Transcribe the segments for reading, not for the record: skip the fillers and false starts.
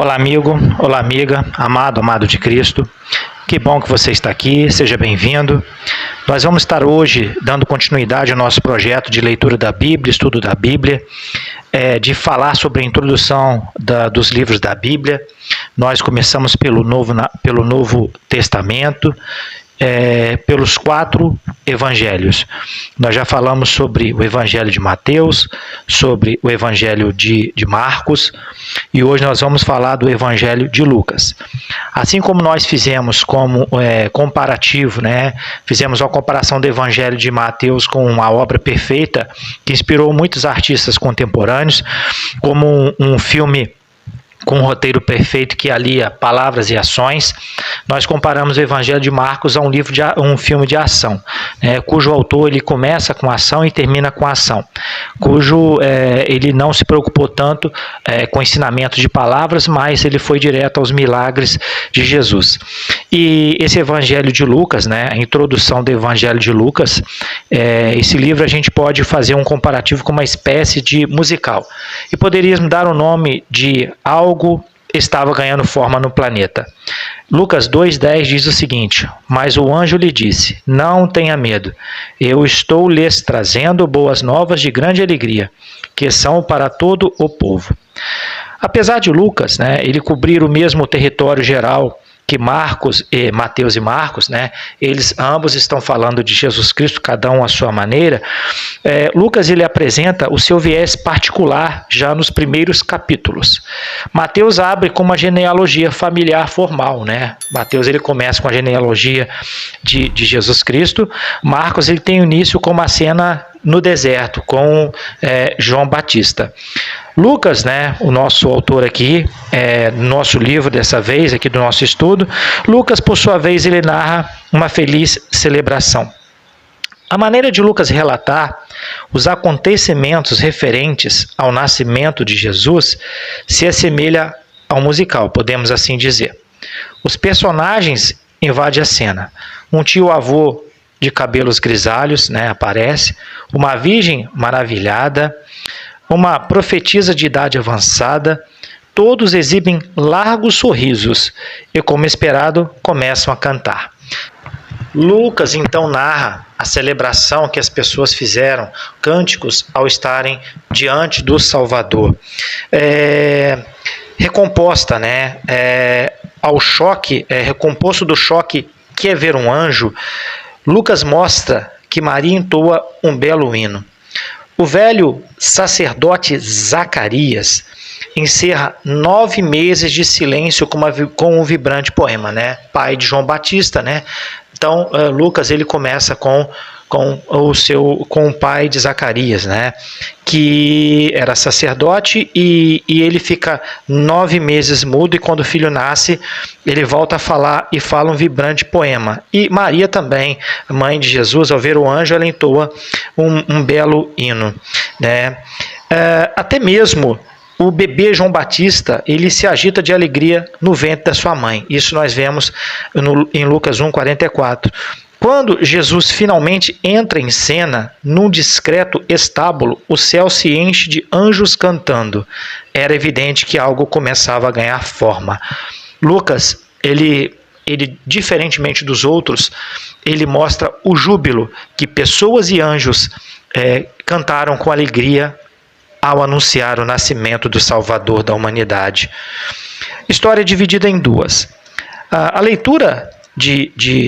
Olá, amigo, olá, amiga, amado de Cristo. Que bom que você está aqui, seja bem-vindo. Nós vamos estar hoje dando continuidade ao nosso projeto de leitura da Bíblia, estudo da Bíblia, de falar sobre a introdução dos livros da Bíblia. Nós começamos pelo Novo Testamento, pelos 4 evangelhos. Nós já falamos sobre o evangelho de Mateus, sobre o evangelho de Marcos, e hoje nós vamos falar do evangelho de Lucas. Assim como nós fizemos como comparativo, fizemos uma comparação do evangelho de Mateus com uma obra perfeita que inspirou muitos artistas contemporâneos, como um filme com um roteiro perfeito que alia palavras e ações. Nós comparamos o Evangelho de Marcos a um filme de ação, cujo autor ele começa com ação e termina com ação, ele não se preocupou tanto com o ensinamento de palavras, mas ele foi direto aos milagres de Jesus. E esse Evangelho de Lucas, a introdução do Evangelho de Lucas, esse livro a gente pode fazer um comparativo com uma espécie de musical, e poderíamos dar o nome de Algo estava ganhando forma no planeta. Lucas 2,10 diz o seguinte: mas o anjo lhe disse, não tenha medo, eu estou lhes trazendo boas novas de grande alegria, que são para todo o povo. Apesar de Lucas, ele cobrir o mesmo território geral que Mateus e Marcos, eles ambos estão falando de Jesus Cristo, cada um à sua maneira. Lucas ele apresenta o seu viés particular já nos primeiros capítulos. Mateus abre com uma genealogia familiar formal, Mateus ele começa com a genealogia de Jesus Cristo. Marcos ele tem o início com uma cena no deserto, com João Batista. Lucas, o nosso autor aqui, nosso livro dessa vez, aqui do nosso estudo, Lucas, por sua vez, ele narra uma feliz celebração. A maneira de Lucas relatar os acontecimentos referentes ao nascimento de Jesus se assemelha ao musical, podemos assim dizer. Os personagens invadem a cena. Um tio-avô de cabelos grisalhos, aparece, uma virgem maravilhada, uma profetisa de idade avançada, todos exibem largos sorrisos e, como esperado, começam a cantar. Lucas então narra a celebração que as pessoas fizeram, cânticos ao estarem diante do Salvador. Recomposta, ao choque, recomposto do choque que é ver um anjo, Lucas mostra que Maria entoa um belo hino. O velho sacerdote Zacarias encerra 9 meses de silêncio com um vibrante poema, pai de João Batista, Então, Lucas ele começa com o pai de Zacarias, que era sacerdote, e ele fica 9 meses mudo, e quando o filho nasce, ele volta a falar e fala um vibrante poema. E Maria também, mãe de Jesus, ao ver o anjo, ela entoa um belo hino. Até mesmo o bebê João Batista, ele se agita de alegria no ventre da sua mãe. Isso nós vemos em Lucas 1,44. Quando Jesus finalmente entra em cena, num discreto estábulo, o céu se enche de anjos cantando. Era evidente que algo começava a ganhar forma. Lucas, ele diferentemente dos outros, ele mostra o júbilo que pessoas e anjos cantaram com alegria ao anunciar o nascimento do Salvador da humanidade. História dividida em 2. A leitura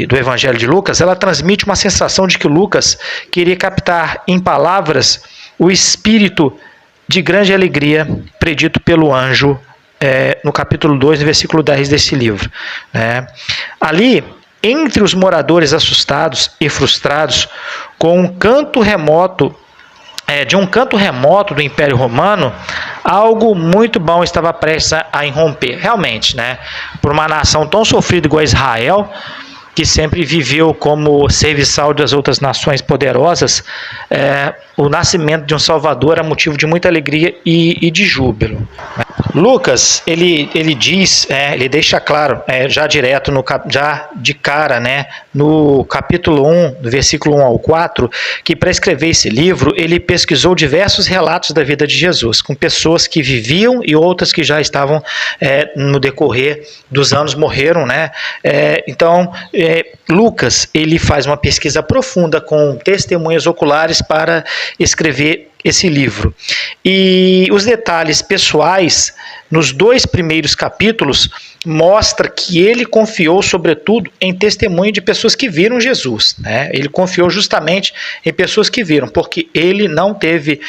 do Evangelho de Lucas, ela transmite uma sensação de que Lucas queria captar em palavras o espírito de grande alegria predito pelo anjo no capítulo 2, no versículo 10 desse livro. Ali, entre os moradores assustados e frustrados, com um canto remoto do Império Romano, algo muito bom estava prestes a irromper. Realmente, por uma nação tão sofrida igual a Israel, que sempre viveu como serviçal das outras nações poderosas, o nascimento de um Salvador era motivo de muita alegria e de júbilo. Lucas, ele diz, ele deixa claro, já direto, já de cara, né, no capítulo 1, do versículo 1 ao 4, que para escrever esse livro, ele pesquisou diversos relatos da vida de Jesus, com pessoas que viviam e outras que já estavam, no decorrer dos anos, morreram, né? Então, Lucas, ele faz uma pesquisa profunda com testemunhas oculares para escrever esse livro. E os detalhes pessoais, nos 2 primeiros capítulos, mostra que ele confiou, sobretudo, em testemunho de pessoas que viram Jesus, né? Ele confiou justamente em pessoas que viram, porque ele não teve...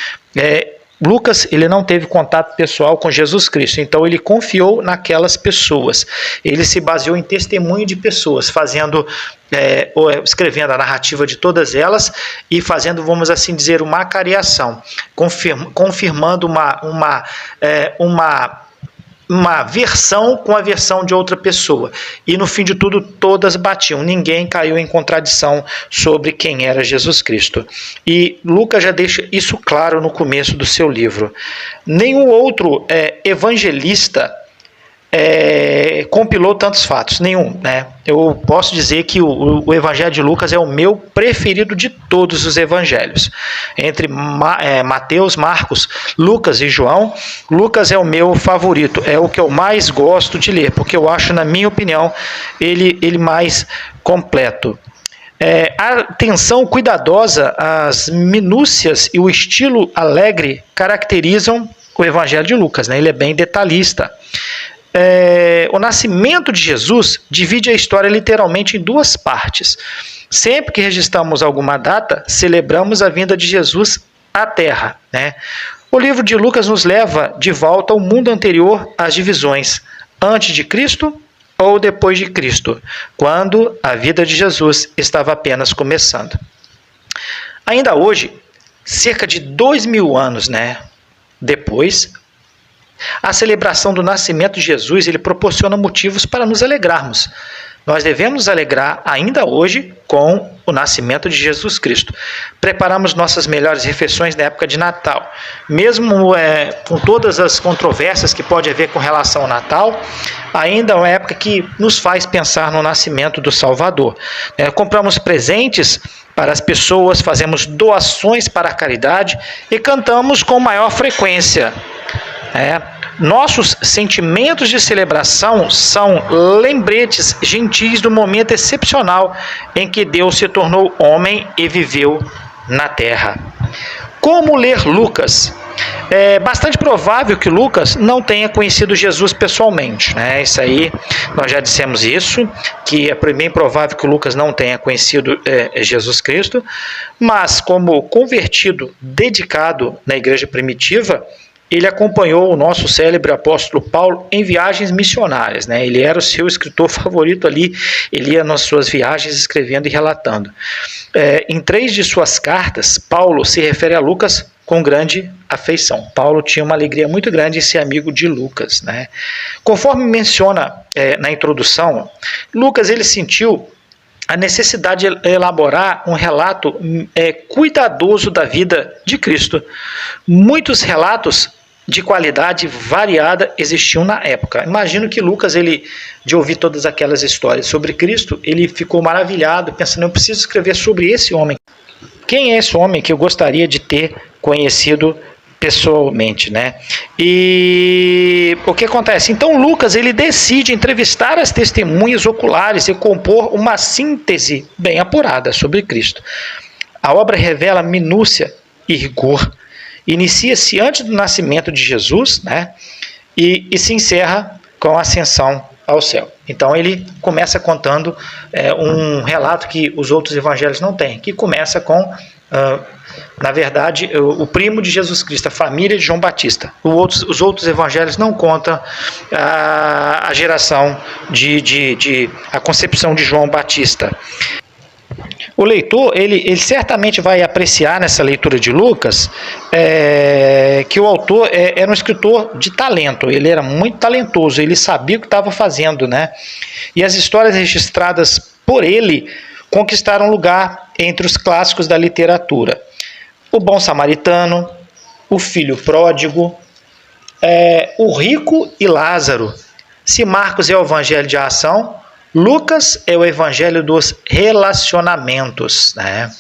Lucas, ele não teve contato pessoal com Jesus Cristo, então ele confiou naquelas pessoas. Ele se baseou em testemunho de pessoas, escrevendo a narrativa de todas elas e fazendo, vamos assim dizer, uma acariação, confirmando uma versão com a versão de outra pessoa. E no fim de tudo, todas batiam. Ninguém caiu em contradição sobre quem era Jesus Cristo. E Lucas já deixa isso claro no começo do seu livro. Nenhum outro evangelista compilou tantos fatos, nenhum, né? Eu posso dizer que o Evangelho de Lucas é o meu preferido de todos os evangelhos. Entre Mateus, Marcos, Lucas e João, Lucas é o meu favorito, é o que eu mais gosto de ler, porque eu acho, na minha opinião, ele mais completo. A atenção cuidadosa, as minúcias e o estilo alegre caracterizam o Evangelho de Lucas, né? Ele é bem detalhista. O nascimento de Jesus divide a história literalmente em 2 partes. Sempre que registramos alguma data, celebramos a vinda de Jesus à Terra, né? O livro de Lucas nos leva de volta ao mundo anterior às divisões, antes de Cristo ou depois de Cristo, quando a vida de Jesus estava apenas começando. Ainda hoje, cerca de 2000 anos, né, depois, a celebração do nascimento de Jesus, ele proporciona motivos para nos alegrarmos. Nós devemos nos alegrar ainda hoje com o nascimento de Jesus Cristo. Preparamos nossas melhores refeições na época de Natal. Mesmo com todas as controvérsias que pode haver com relação ao Natal, ainda é uma época que nos faz pensar no nascimento do Salvador. Compramos presentes para as pessoas, fazemos doações para a caridade e cantamos com maior frequência. Nossos sentimentos de celebração são lembretes gentis do momento excepcional em que Deus se tornou homem e viveu na terra. Como ler Lucas? É bastante provável que Lucas não tenha conhecido Jesus pessoalmente, né? Isso aí, nós já dissemos isso, que é bem provável que Lucas não tenha conhecido Jesus Cristo, mas como convertido, dedicado na igreja primitiva, ele acompanhou o nosso célebre apóstolo Paulo em viagens missionárias, né? Ele era o seu escritor favorito ali, ele ia nas suas viagens escrevendo e relatando. Em 3 de suas cartas, Paulo se refere a Lucas com grande afeição. Paulo tinha uma alegria muito grande em ser amigo de Lucas, né? Conforme menciona na introdução, Lucas ele sentiu a necessidade de elaborar um relato cuidadoso da vida de Cristo. Muitos relatos de qualidade variada existiam na época. Imagino que Lucas, de ouvir todas aquelas histórias sobre Cristo, ele ficou maravilhado, pensando, eu preciso escrever sobre esse homem. Quem é esse homem que eu gostaria de ter conhecido pessoalmente, né? E o que acontece? Então Lucas ele decide entrevistar as testemunhas oculares e compor uma síntese bem apurada sobre Cristo. A obra revela minúcia e rigor. Inicia-se antes do nascimento de Jesus, né? E se encerra com a ascensão ao céu. Então ele começa contando um relato que os outros evangelhos não têm, que começa com na verdade, o primo de Jesus Cristo, a família de João Batista. Os outros evangelhos não contam a geração a concepção de João Batista. O leitor, ele certamente vai apreciar nessa leitura de Lucas que o autor era um escritor de talento, ele era muito talentoso, ele sabia o que estava fazendo, né? E as histórias registradas por ele conquistaram lugar entre os clássicos da literatura. O Bom Samaritano, O Filho Pródigo, o rico e Lázaro. Se Marcos é o evangelho de ação, Lucas é o evangelho dos relacionamentos, né?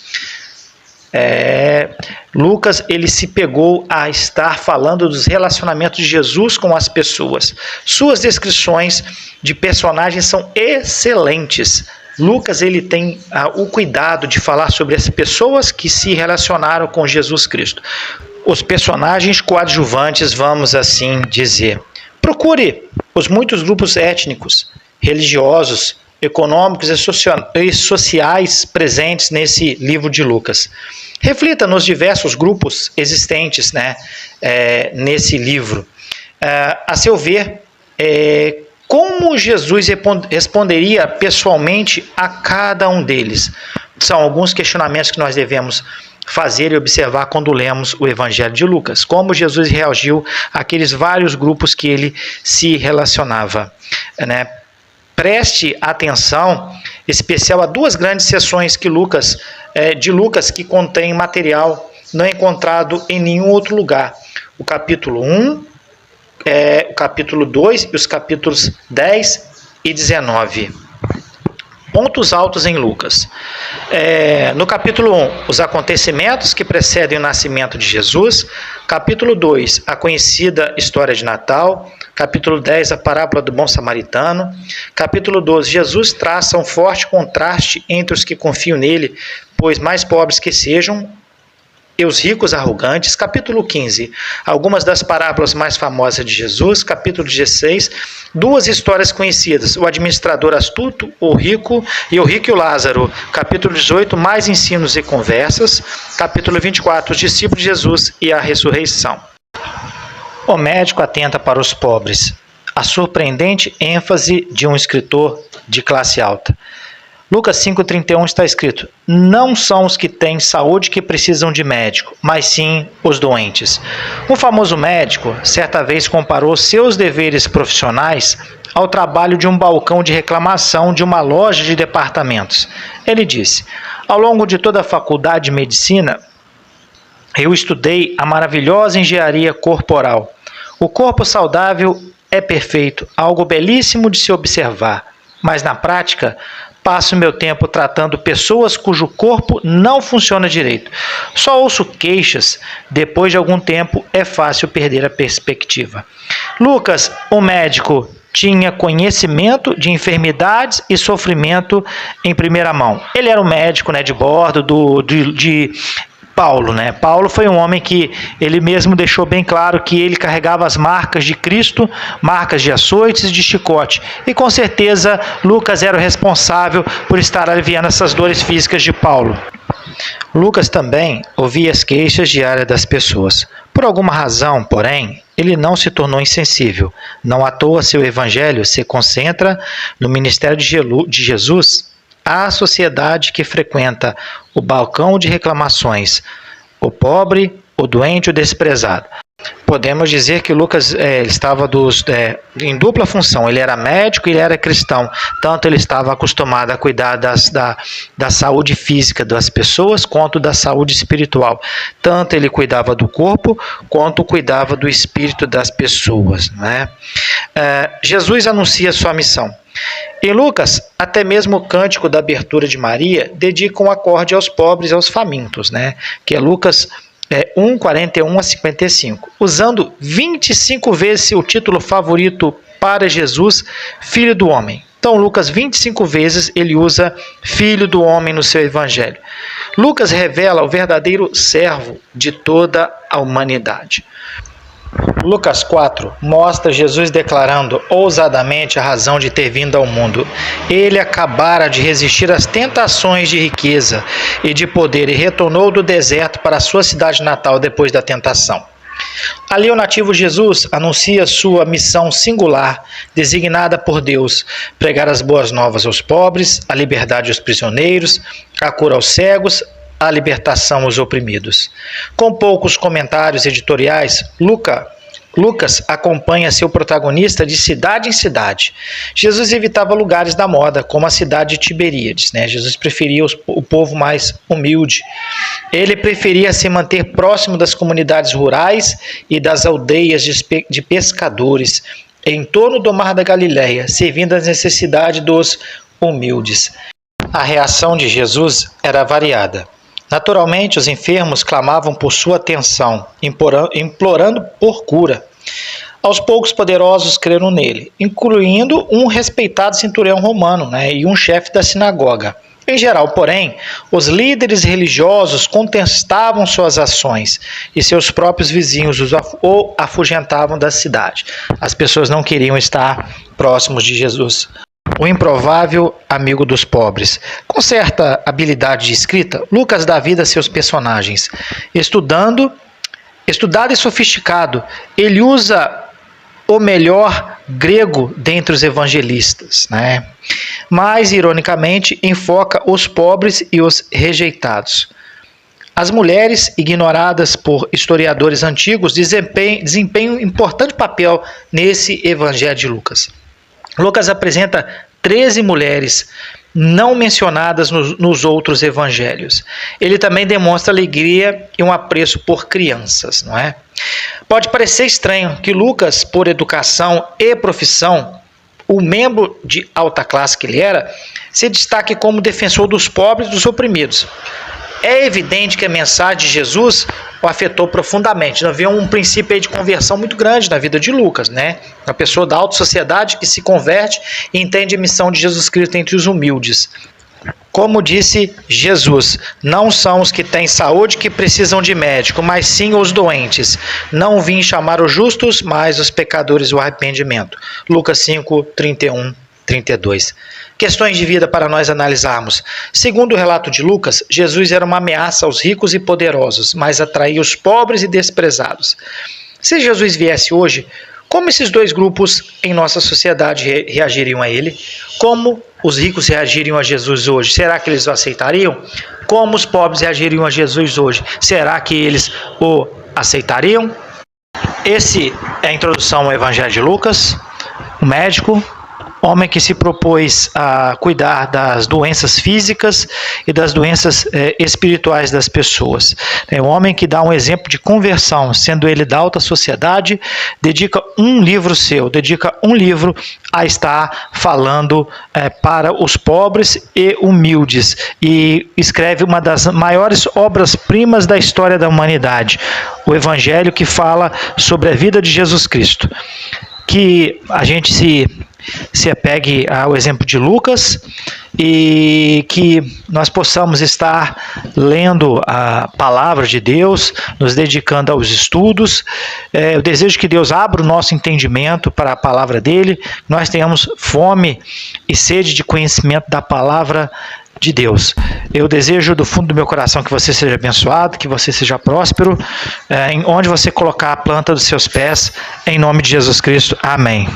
Lucas, ele se pegou a estar falando dos relacionamentos de Jesus com as pessoas. Suas descrições de personagens são excelentes. Lucas, ele tem o cuidado de falar sobre as pessoas que se relacionaram com Jesus Cristo. Os personagens coadjuvantes, vamos assim dizer. Procure os muitos grupos étnicos, religiosos, econômicos e sociais presentes nesse livro de Lucas. Reflita nos diversos grupos existentes, né, nesse livro. A seu ver, como Jesus responderia pessoalmente a cada um deles? São alguns questionamentos que nós devemos fazer e observar quando lemos o Evangelho de Lucas. Como Jesus reagiu àqueles vários grupos que ele se relacionava, né? Preste atenção especial a duas grandes seções de Lucas que contém material não encontrado em nenhum outro lugar. O capítulo 1, o capítulo 2 e os capítulos 10 e 19. Pontos altos em Lucas. No capítulo 1, os acontecimentos que precedem o nascimento de Jesus. Capítulo 2, a conhecida história de Natal. Capítulo 10, a parábola do bom samaritano. Capítulo 12, Jesus traça um forte contraste entre os que confiam nele, pois mais pobres que sejam, e os ricos arrogantes. Capítulo 15, algumas das parábolas mais famosas de Jesus. Capítulo 16, duas histórias conhecidas, o administrador astuto, o rico e o Lázaro. Capítulo 18, mais ensinos e conversas. Capítulo 24, os discípulos de Jesus e a ressurreição. O médico atenta para os pobres. A surpreendente ênfase de um escritor de classe alta. Lucas 5,31 está escrito: não são os que têm saúde que precisam de médico, mas sim os doentes. Um famoso médico certa vez comparou seus deveres profissionais ao trabalho de um balcão de reclamação de uma loja de departamentos. Ele disse: ao longo de toda a faculdade de medicina, eu estudei a maravilhosa engenharia corporal. O corpo saudável é perfeito, algo belíssimo de se observar, mas na prática passo meu tempo tratando pessoas cujo corpo não funciona direito. Só ouço queixas. Depois de algum tempo, é fácil perder a perspectiva. Lucas, o médico, tinha conhecimento de enfermidades e sofrimento em primeira mão. Ele era o médico, né, de bordo de Paulo, né? Paulo foi um homem que ele mesmo deixou bem claro que ele carregava as marcas de Cristo, marcas de açoites e de chicote. E com certeza Lucas era o responsável por estar aliviando essas dores físicas de Paulo. Lucas também ouvia as queixas diárias das pessoas. Por alguma razão, porém, ele não se tornou insensível. Não à toa seu evangelho se concentra no ministério de Jesus, a sociedade que frequenta o balcão de reclamações, o pobre, o doente e o desprezado. Podemos dizer que Lucas estava em dupla função. Ele era médico e ele era cristão. Tanto ele estava acostumado a cuidar da saúde física das pessoas, quanto da saúde espiritual. Tanto ele cuidava do corpo, quanto cuidava do espírito das pessoas, né? Jesus anuncia sua missão. Em Lucas, até mesmo o cântico da abertura de Maria dedica um acorde aos pobres e aos famintos, né? Que é Lucas 1, 41 a 55, usando 25 vezes seu título favorito para Jesus, Filho do Homem. Então, Lucas, 25 vezes, ele usa Filho do Homem no seu evangelho. Lucas revela o verdadeiro servo de toda a humanidade. Lucas 4 mostra Jesus declarando ousadamente a razão de ter vindo ao mundo. Ele acabara de resistir às tentações de riqueza e de poder e retornou do deserto para a sua cidade natal depois da tentação. Ali o nativo Jesus anuncia sua missão singular, designada por Deus: pregar as boas novas aos pobres, a liberdade aos prisioneiros, a cura aos cegos, a libertação aos oprimidos. Com poucos comentários editoriais, Lucas Lucas acompanha seu protagonista de cidade em cidade. Jesus evitava lugares da moda, como a cidade de Tiberíades, né? Jesus preferia o povo mais humilde. Ele preferia se manter próximo das comunidades rurais e das aldeias de pescadores, em torno do Mar da Galileia, servindo às necessidades dos humildes. A reação de Jesus era variada. Naturalmente, os enfermos clamavam por sua atenção, implorando por cura. Aos poucos, poderosos creram nele, incluindo um respeitado centurião romano, né, e um chefe da sinagoga. Em geral, porém, os líderes religiosos contestavam suas ações e seus próprios vizinhos o afugentavam da cidade. As pessoas não queriam estar próximos de Jesus. O improvável amigo dos pobres. Com certa habilidade de escrita, Lucas dá vida a seus personagens. Estudado e sofisticado, ele usa o melhor grego dentre os evangelistas, né? Mas, ironicamente, enfoca os pobres e os rejeitados. As mulheres, ignoradas por historiadores antigos, desempenham um importante papel nesse evangelho de Lucas. Lucas apresenta 13 mulheres não mencionadas nos outros evangelhos. Ele também demonstra alegria e um apreço por crianças, não é? Pode parecer estranho que Lucas, por educação e profissão, o membro de alta classe que ele era, se destaque como defensor dos pobres e dos oprimidos. É evidente que a mensagem de Jesus o afetou profundamente. Havia um princípio aí de conversão muito grande na vida de Lucas, né? Uma pessoa da alta sociedade que se converte e entende a missão de Jesus Cristo entre os humildes. Como disse Jesus, não são os que têm saúde que precisam de médico, mas sim os doentes. Não vim chamar os justos, mas os pecadores o arrependimento. Lucas 5, 31, 32. Questões de vida para nós analisarmos. Segundo o relato de Lucas, Jesus era uma ameaça aos ricos e poderosos, mas atraía os pobres e desprezados. Se Jesus viesse hoje, como esses dois grupos em nossa sociedade reagiriam a ele? Como os ricos reagiriam a Jesus hoje? Será que eles o aceitariam? Como os pobres reagiriam a Jesus hoje? Será que eles o aceitariam? Esse é a introdução ao Evangelho de Lucas, o médico, homem que se propôs a cuidar das doenças físicas e das doenças espirituais das pessoas. É um homem que dá um exemplo de conversão, sendo ele da alta sociedade, dedica um livro a estar falando para os pobres e humildes, e escreve uma das maiores obras-primas da história da humanidade, o Evangelho, que fala sobre a vida de Jesus Cristo. Que a gente se apegue ao exemplo de Lucas e que nós possamos estar lendo a palavra de Deus, nos dedicando aos estudos. Eu desejo que Deus abra o nosso entendimento para a palavra dele, que nós tenhamos fome e sede de conhecimento da palavra de Deus. Eu desejo do fundo do meu coração que você seja abençoado, que você seja próspero, em onde você colocar a planta dos seus pés, em nome de Jesus Cristo. Amém.